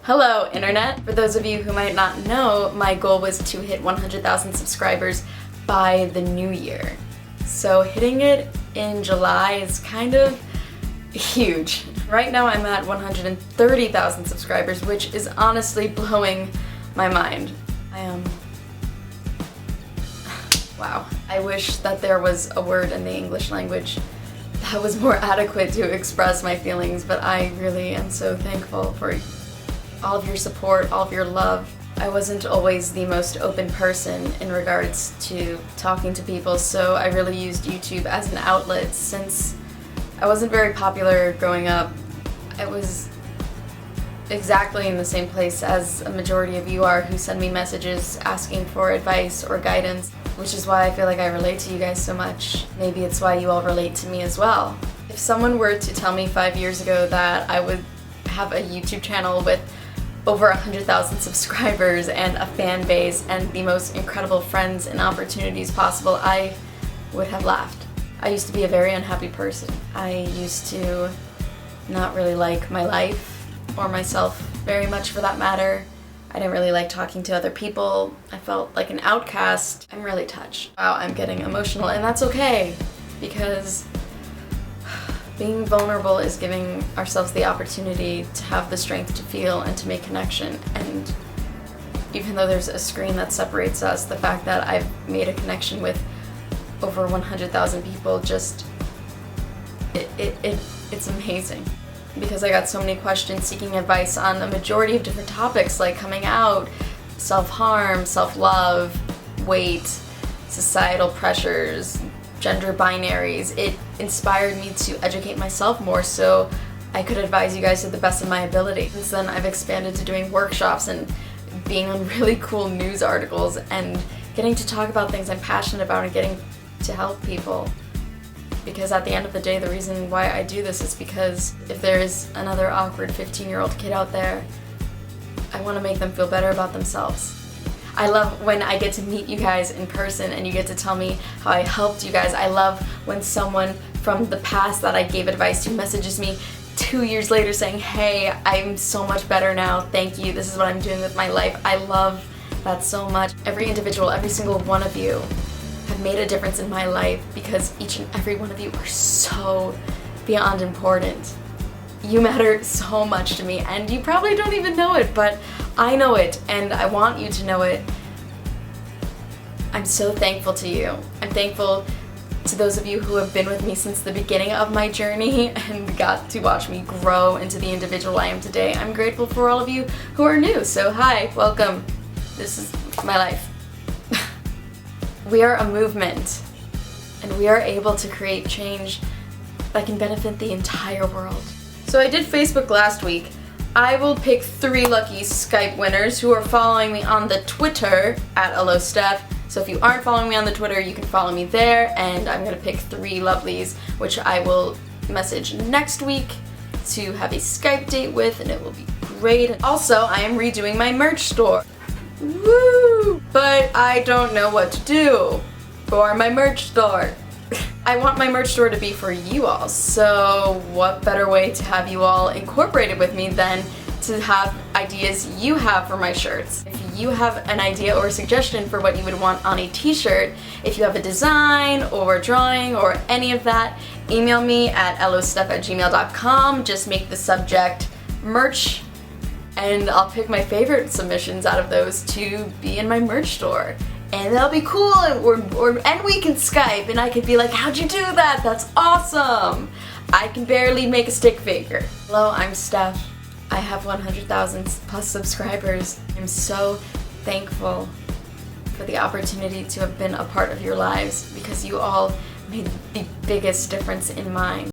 Hello, Internet! For those of you who might not know, my goal was to hit 100,000 subscribers by the new year. So hitting it in July is kind of huge. Right now I'm at 130,000 subscribers, which is honestly blowing my mind. Wow. I wish that there was a word in the English language that was more adequate to express my feelings, but I really am so thankful for all of your support, all of your love. I wasn't always the most open person in regards to talking to people, so I really used YouTube as an outlet. Since I wasn't very popular growing up, I was exactly in the same place as a majority of you are who send me messages asking for advice or guidance, which is why I feel like I relate to you guys so much. Maybe it's why you all relate to me as well. If someone were to tell me 5 years ago that I would have a YouTube channel with over 100,000 subscribers and a fan base and the most incredible friends and opportunities possible, I would have laughed. I used to be a very unhappy person. I used to not really like my life or myself very much, for that matter. I didn't really like talking to other people. I felt like an outcast. I'm really touched. Wow, I'm getting emotional, and that's okay, because being vulnerable is giving ourselves the opportunity to have the strength to feel and to make connection. And even though there's a screen that separates us, the fact that I've made a connection with over 100,000 people, just it's amazing. Because I got so many questions seeking advice on a majority of different topics, like coming out, self-harm, self-love, weight, societal pressures, gender binaries. It inspired me to educate myself more so I could advise you guys to the best of my ability. Since then, I've expanded to doing workshops and being on really cool news articles and getting to talk about things I'm passionate about and getting to help people. Because at the end of the day, the reason why I do this is because if there is another awkward 15-year-old kid out there, I want to make them feel better about themselves. I love when I get to meet you guys in person and you get to tell me how I helped you guys. I love when someone from the past that I gave advice to messages me 2 years later saying, hey, I'm so much better now, thank you, this is what I'm doing with my life. I love that so much. Every individual, every single one of you have made a difference in my life, because each and every one of you are so beyond important. You matter so much to me, and you probably don't even know it, but I know it, and I want you to know it. I'm so thankful to you. I'm thankful to those of you who have been with me since the beginning of my journey and got to watch me grow into the individual I am today. I'm grateful for all of you who are new, so hi, welcome. This is my life. We are a movement, and we are able to create change that can benefit the entire world. So I did Facebook last week. I will pick 3 lucky Skype winners who are following me on the Twitter at ElloSteph. So if you aren't following me on the Twitter, you can follow me there, and I'm gonna pick 3 lovelies, which I will message next week to have a Skype date with, and it will be great. Also, I am redoing my merch store. Woo! But I don't know what to do for my merch store. I want my merch store to be for you all, so what better way to have you all incorporated with me than to have ideas you have for my shirts. If you have an idea or a suggestion for what you would want on a t-shirt, if you have a design or a drawing or any of that, email me at ellosteph@gmail.com. Just make the subject merch, and I'll pick my favorite submissions out of those to be in my merch store. And that'll be cool, and we can Skype, and I could be like, how'd you do that? That's awesome! I can barely make a stick figure. Hello, I'm Steph. I have 100,000 plus subscribers. I'm so thankful for the opportunity to have been a part of your lives, because you all made the biggest difference in mine.